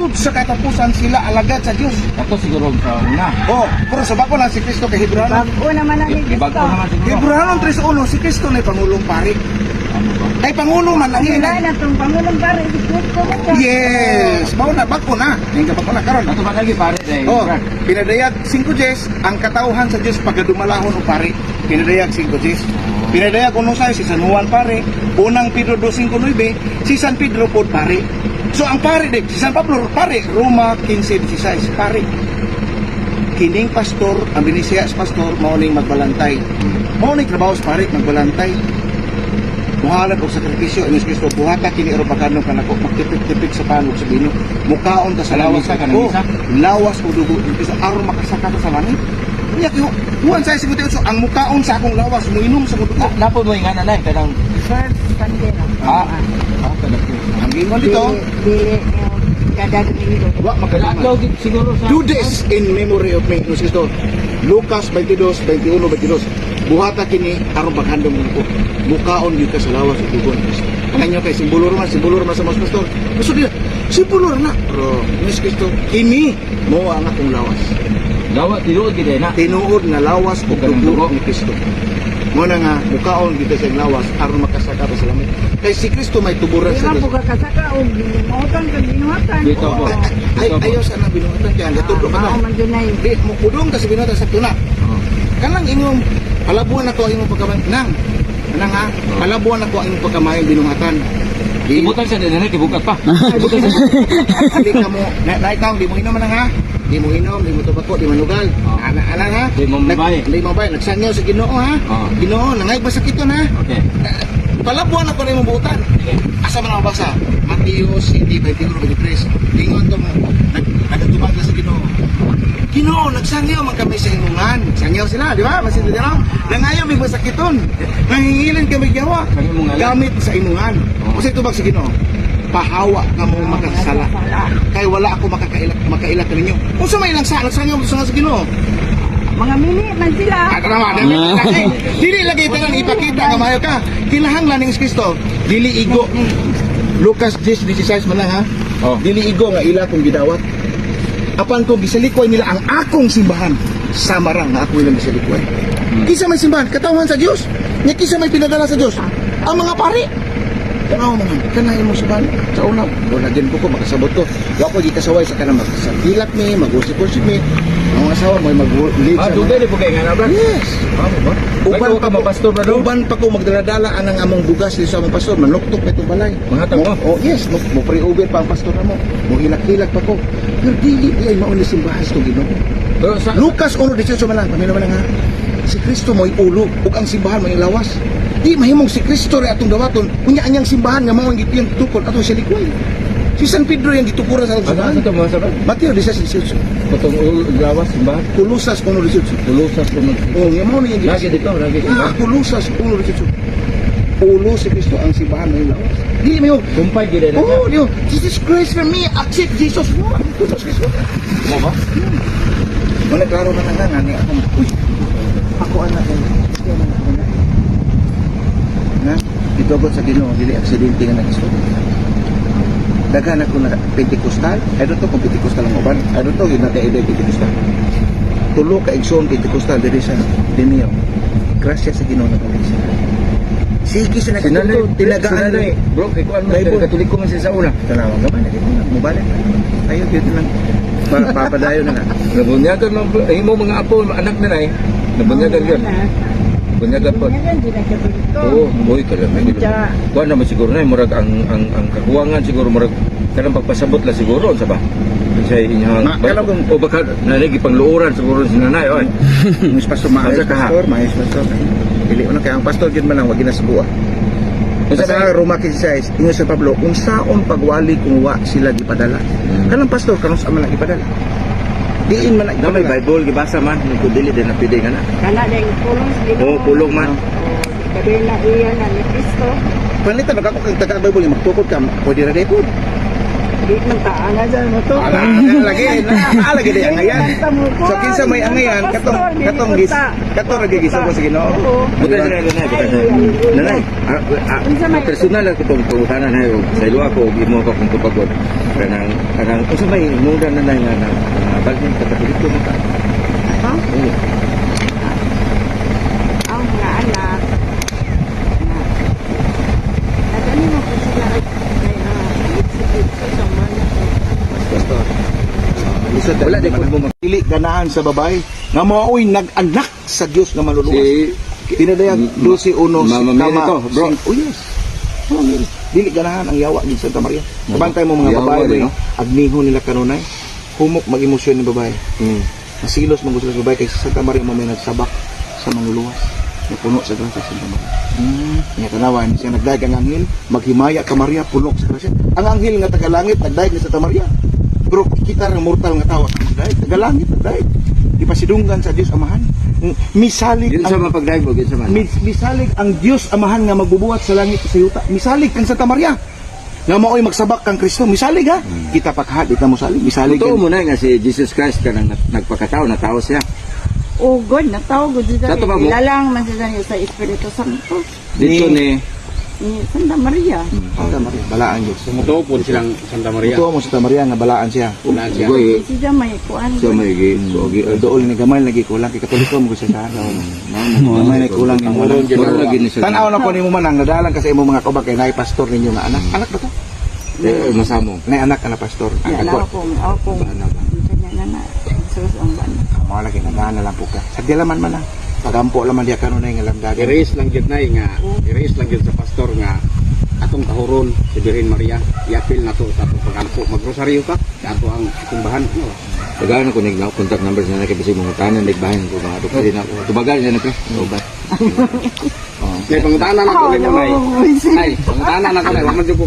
Tud sa katapusan sila alagad sa Dios. Ako siguro sa una. Oh, pero sa bako lang si Kristo kay Hebreo. Bago naman ang Ibago Kristo. naman siguro. Hebreo 3:1 si Kristo na pangulong pari. Ano ba? Ay pangulong man ang Wala ina. na itong Pangulong Pare. Kristo na siya. Yes, mao na bako na. Hinga bako na karon. Ato ba lagi pare dahil Oh, pinadayag 5 Gs ang katauhan sa Dios pagadumalahon o pare. Pinadayag 5 Gs. Pinadayag kuno sa si San Juan pare, unang Pedro 2:5, si San Pedro pod pare. So ang pare de si San Pablo pare, Roma 15:16 pare. Kining pastor, ang binisiya sa pastor mao ning magbalantay. Mao ning trabaho sa pare magbalantay. Muhalad og sakripisyo ang Kristo buhata kini ro pagkanong kanako magtipik-tipik sa panog sa bino. Mukaon ta sa lawas Kanamisa, Oh, kanamisa. lawas o dugo Kristo aron makasaka ta sa langit. Unya ko huwan sa siguro so ang mukaon sa akong lawas muinom sa dugo. Napo mo ingana na kanang First Pandera. kadako. Ang gingon dito, Dili kada domingo. wa Kadako makadaman. siguro sa Do this in memory of me, Kristo. Lucas 22:21-22. Buhata kini aron paghandom ko. Mukaon gyud ka sa lawas ug dugo ni Kristo. Kanyo kay simbolo man sa mga pastor. Gusto dia simbolo na. Pero ni Kristo kini mo ang akong lawas. gawa tinuod gid na. Tinuod nga lawas ug dugo ni Kristo. Mo na nga mukaon gyud sa lawas aron makasaka ta sa langit. Kay si Kristo may tuburan Di sa man Dios. po kasaka o binumotan ka binuhatan. Dito po. Ayaw sana binuhatan kaya gatudlo ka Mao na. man dunay. Di mo pudong kasi binuhatan sa tuna. Kanang inyong palabuan ako ang imong pagkamay. Kanang ha, palabuan ako ang imong pagkamay binuhatan. Di mo Ibutan sa dinere kibukat pa. di ka mo na ikaw di mo inom man ha. Di mo inom, di mo tobacco, di mo nugal. Ana ha. Di mo mabay. Di mo mabay. Nagsanyaw sa Ginoo ha. Ginoo, nangay ba sakit yun ha? Okay. Palabuan ako na imong buutan. Asa man ang basa? Mateos 7:21-23. Ingon to nagatubag na sa Ginoo. Ginoo, nagsangyaw man kami sa imungan. Sangyaw sila, di ba? Masin dito lang. Nangayaw may masakiton. Nangingilin kami gawa. Sa imungan. Gamit sa imungan. Kasi tubag sa Ginoo. Pahawa ka mo makasala. Kay wala ako makailat ninyo. Kung sa may lang sa nagsangyaw mo sa Ginoo. Mga mini man sila. Ako naman, dili lagi tanan ipakita nga mayo ka. Kinahanglan ning Kristo, dili igo. Lucas 10:16 man lang ha. Oh. Dili igo nga ila kong gidawat. Apan kung gisalikoy nila ang akong simbahan, samarang nga ako ilang gisalikoy. Kisa may simbahan, katawhan sa Dios. Nya kisa may pinadala sa Dios. Ang mga pari. Tanaw man, kanayon mo simbahan sa una. O lagyan ko makasabot ko. Wa ko di kasaway sa kanang magsakilat mi, mag-usik-usik mi. Ang mga asawa mo mag-lead sa Dugay di po kay ngana ba? Yes. Ano ba? Uban ka mapastor na daw. Uban pa ko magdala-dala anang among bugas dito sa among pastor, manuktok pa itong balay. Mga tao. Oh, yes, mo pre-over pa ang pastor na mo. Mo hilak-hilak pa ko. Pero dili ay mauni simbahan to Ginoo. Pero sa Lucas 1:18 man lang, pamina man nga. Si Kristo mo'y ulo ug ang simbahan mo'y lawas. Di mahimong si Kristo ri atong dawaton, unya anyang simbahan nga mao ang gitiyang tukod atong sa likoy. Si San Pedro yung gitukuran sa ano simbahan. sa to mga sabat? Mateo 16:18. Potong gawas ba? Kulusas 1:18. Tulusas ko mo. Oh, nga mao ni Lagi dito, lagi Ah, simba. kulusas 1:18. Ulo si Kristo ang simbahan mo'y lawas. Di mo Kumpay gid na. oh, Diyo, Jesus Christ for me, accept Jesus mo. Jesus Christ mo. Mo ba? Wala klaro na nga ni ako. Uy, ako anak ko. Na, itugot sa Ginoo, dili aksidente nga nag-istorya. Daghan ako na Pentecostal. I don't know kung Pentecostal ang uban. I don't know yung naka-ide Pentecostal. Tulo ka igsoon Pentecostal diri sa Dineo. Grasya sa Ginoo na kalisa. Sige sa nakatuto, tinagaan Sinanay, bro, kay kuan man Bible. Katoliko man siya sa una. Tanawa ka ba? Mubalik na. Ayaw, dito lang. Papadayo na nga. Nabunyagan man mo mga apo, anak na nay. Nabunyagan yun. Bunyagan po. Bunyagan di na siya dito. Oo, boy ka lang. Kaya- Kuan naman siguro na murag ang kakuwangan siguro murag kanang pagpasabot la siguro sa ba. Sa inyong Alam kong- o baka nanay gipangluoran siguro si nanay oy. Mas pastor, maayos Asa ka, ha? pastor, maayos pastor. Dili una kay ang pastor gyud man lang wag ginasubuan. Unsa Sa ba? Roma 16, ingon sa Pablo, kung saon pagwali kung wa sila gipadala. Kanang pastor kanus man lang gipadala. Diin man Na may Bible gibasa man, kung dili din na pwede nga na. Kana ding pulong sa Ginoo. Oo, pulong man. Kabi na iya na ni Kristo. Palitan magkako kang taga Bible magtukod ka, pwede ra dekod. Di man taan na dyan mo to. Lagi di angayan. So kinsa may angayan katong gisa ko sa Ginoo. Bukan sa nanay, bukan sa nanay. Personal lang itong pangutanan na yun. Sa ilo ako, imo ko kung tupagod. Kanang, kung sa may muda nanay nga na bagay, katapilito mo ka. Ha? Oo. Ang mga anak. Nagani mo po sila ay execute sa mga Wala din po mo Dili ganahan sa babae nga maoy nag-anak sa Dios nga maluluwas. si Pinadayag 12:1 Mama Mary to, bro. Oh yes. Mama Mary. Dili ganahan ang yawa ni Santa Maria. Kabantay mo mga Yawa babae din, may no? agnihon nila kanunay. Humok mag-emosyon ni babae. Masilos man gusto sa babae kay Santa Maria mo may nagsabak sa manluluwas. Puno sa grasya sa Santa Maria. Nga tanawan siya nagdayeg ang anghel, maghimaya ka Maria puno sa grasya. Ang anghel nga taga langit nagdayeg ni Santa Maria. Pero kita ng mortal nga tawa nagdayeg, taga langit nagdayeg. Di pa sidunggan sa Dios Amahan. Misalig yun sa ang mapagdayag mo, yun sa man. misalig ang Dios Amahan nga magbubuhat sa langit sa yuta. Misalig kang Santa Maria. Nga maoy magsabak kang Kristo. Misalig ha. Kita pakhat, kita mo salig. Misalig Totoo kan. mo na nga si Jesus Christ ka nang nagpakatao, natao siya. Oh God, natawag ko dito. Sa tuba mo? Ilalang man siya sa Espiritu Santo. Dito ni Ni Santa Maria. Santa Maria, balaan Dios. Mutuo po silang Santa Maria. Ito mo Santa Maria nga balaan siya. Ulan siya. Goy, Siya may kuan. siya may Dool ni gamay lagi kulang kay Katoliko mo siya sa gamay na kulang yung wala. Mura lagi ni siya. Tanaw na ko nimo man ang nadalan kasi imo mga kabag kay nay pastor ninyo nga anak. Anak ba to? Masamo. Nay anak ka na pastor. Ang Yan ako. ako. Kanya na na. Sus ang bana. Mo lagi nagana lang po ka. Sa dilaman man na. Pagampo laman dia kanunay nga lamdagan. I-raise lang yun na nga. I-raise lang yun sa pastor nga. Atong tahuron si Birhen Maria. I-appeal na to sa atong pagkampo. Magrosaryo ka. Sa ato ang simbahan. No? Tagaan ako na contact numbers na nakibisi mga tanan, nagbahin ko mga doktorin ako. Tubagal niya na pre. Tubagal. May pangutanan ako rin mo na. Ay, pangutanan ako na. Waman dyan po